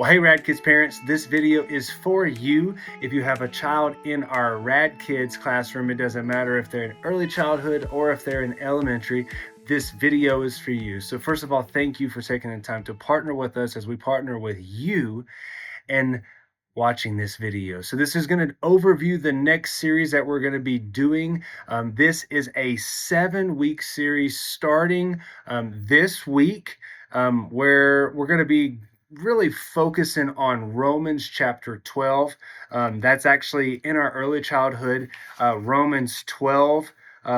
Well, hey, Rad Kids parents, this video is for you. If you have a child in our Rad Kids classroom, it doesn't matter if they're in early childhood or if they're in elementary, this video is for you. So first of all, thank you for taking the time to partner with us as we partner with you and watching this video. So this is going to overview the next series that we're going to be doing. This is a 7-week series starting this week, where we're going to be really focusing on Romans chapter 12. That's actually in our early childhood. Romans 12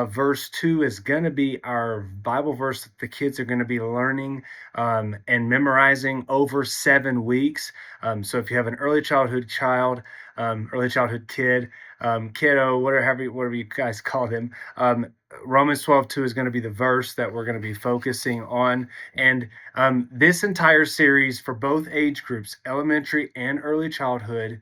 verse 2 is going to be our Bible verse that the kids are going to be learning and memorizing over 7 weeks. So if you have an early childhood child, early childhood kid, kiddo, whatever you guys call them, Romans 12:2 is going to be the verse that we're going to be focusing on. And this entire series for both age groups, elementary and early childhood,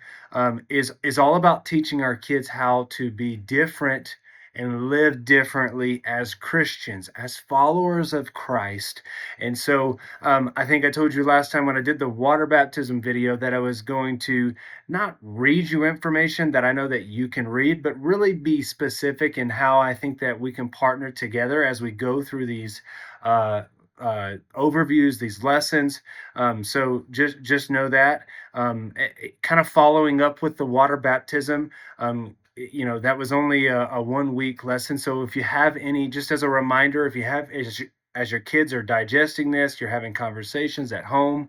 is all about teaching our kids how to be different and live differently as Christians, as followers of Christ. And so I think I told you last time when I did the water baptism video that I was going to not read you information that I know that you can read, but really be specific in how I think that we can partner together as we go through these overviews, these lessons. So just know that. Kind of following up with the water baptism, that was only a 1 week lesson. So if you have any, just as a reminder, if you have, as your kids are digesting this, you're having conversations at home,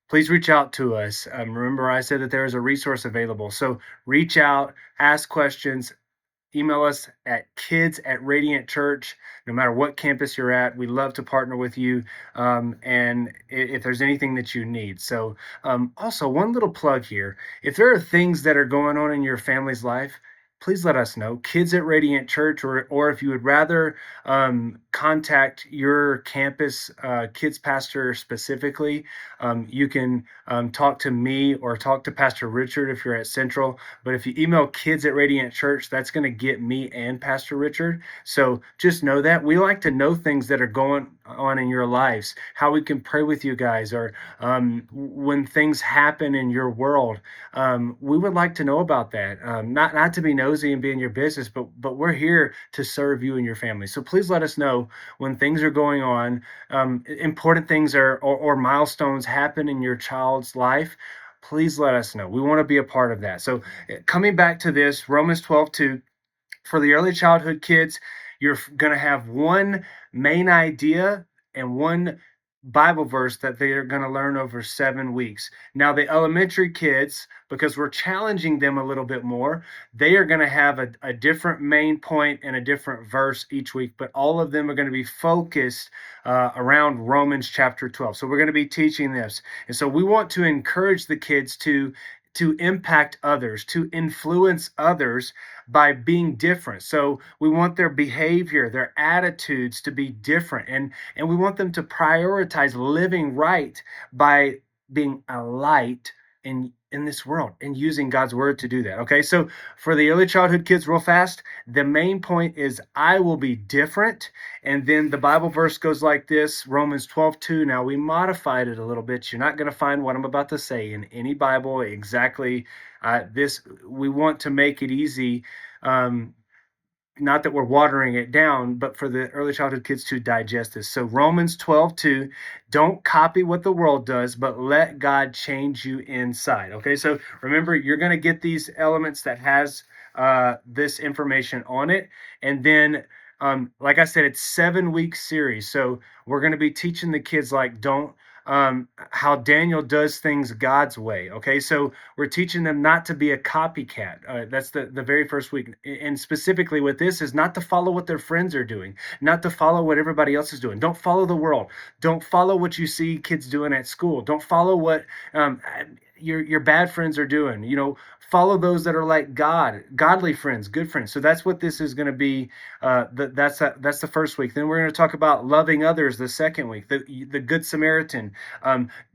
please reach out to us. Remember, I said that there is a resource available. So reach out, ask questions, email us at kids@Radiant Church. No matter what campus you're at, we love to partner with you, and if there's anything that you need. So also, one little plug here. If there are things that are going on in your family's life, please let us know. Kids@Radiant Church, or if you would rather contact your campus kids pastor specifically, you can talk to me or talk to Pastor Richard if you're at Central. But if you email kids@Radiant Church, that's going to get me and Pastor Richard. So just know that we like to know things that are going on in your lives, how we can pray with you guys, or when things happen in your world. We would like to know about that. Not to be nosy and be in your business, but we're here to serve you and your family. So please let us know when things are going on, important things or milestones happen in your child's life. Please let us know. We want to be a part of that. So coming back to this, Romans 12:2, for the early childhood kids, you're going to have one main idea and one Bible verse that they are going to learn over 7 weeks. Now, the elementary kids, because we're challenging them a little bit more, they are going to have a different main point and a different verse each week, but all of them are going to be focused around Romans chapter 12. So we're going to be teaching this. And so we want to encourage the kids to impact others, to influence others by being different. So we want their behavior, their attitudes to be different, and we want them to prioritize living right by being a light in this world and using God's word to do that. Okay, so for the early childhood kids, real fast, the main point is I will be different. And then the Bible verse goes like this, Romans 12:2. Now we modified it a little bit. You're not going to find what I'm about to say in any Bible exactly. This, we want to make it easy. Not that we're watering it down, but for the early childhood kids to digest this. So Romans 12:2, don't copy what the world does, but let God change you inside. Okay, so remember, you're going to get these elements that has this information on it. And then, like I said, it's 7-week series. So we're going to be teaching the kids how Daniel does things God's way. Okay, so we're teaching them not to be a copycat. That's the very first week. And specifically with this is not to follow what their friends are doing, not to follow what everybody else is doing. Don't follow the world. Don't follow what you see kids doing at school. Don't follow what your bad friends are doing. Follow those that are like godly friends, good friends. So that's what this is going to be. That's the first week. Then we're going to talk about loving others the second week, the Good Samaritan,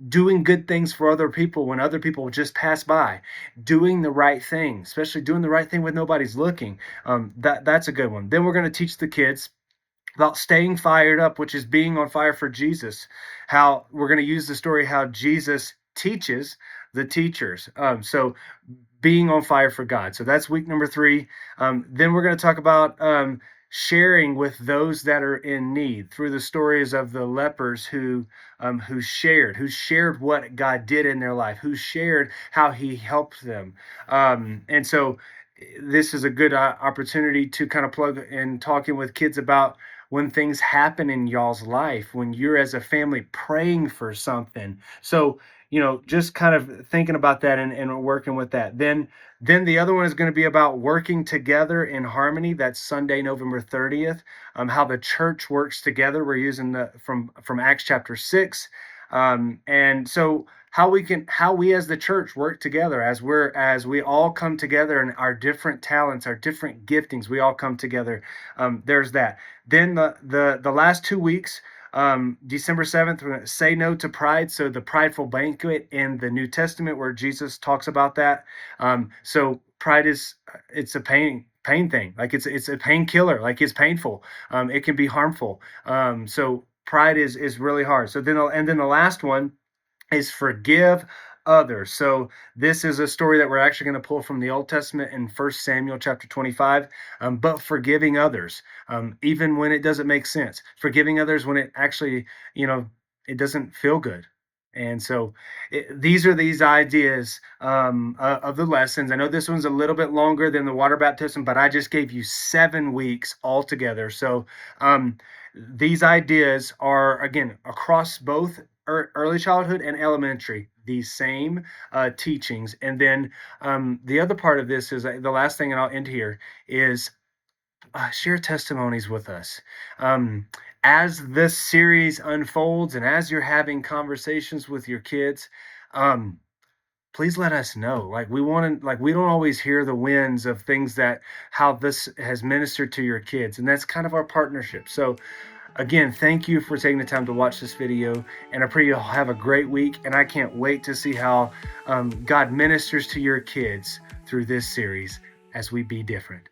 doing good things for other people when other people just pass by, doing the right thing, especially doing the right thing when nobody's looking. That's a good one. Then we're going to teach the kids about staying fired up, which is being on fire for Jesus. How we're going to use the story how Jesus teaches the teachers. So being on fire for God. So that's week number 3. Then we're going to talk about sharing with those that are in need through the stories of the lepers who shared what God did in their life, who shared how He helped them, and so this is a good opportunity to kind of plug in talking with kids about when things happen in y'all's life, when you're as a family praying for something. So, just kind of thinking about that and working with that. Then the other one is going to be about working together in harmony. That's Sunday, November 30th. How the church works together. We're using the from Acts chapter 6. And so how we as the church work together as we all come together and our different talents, our different giftings, we all come together. There's that. Then the last 2 weeks, December 7th, we're going to say no to pride. So the prideful banquet in the New Testament where Jesus talks about that. So pride it's a pain thing. Like it's a painkiller. Like it's painful. It can be harmful. So pride is really hard. So then the last one is forgive others. So this is a story that we're actually going to pull from the Old Testament in 1 Samuel chapter 25, but forgiving others, even when it doesn't make sense, forgiving others when it actually, it doesn't feel good. And so these are these ideas of the lessons. I know this one's a little bit longer than the water baptism, but I just gave you 7 weeks altogether. So these ideas are, again, across both early childhood and elementary, these same teachings. And then the other part of this is the last thing, and I'll end here, is share testimonies with us. As this series unfolds and as you're having conversations with your kids, please let us know. Like we don't always hear the wins of things that how this has ministered to your kids. And that's kind of our partnership. So again, thank you for taking the time to watch this video, and I pray you'll have a great week, and I can't wait to see how God ministers to your kids through this series as we be different.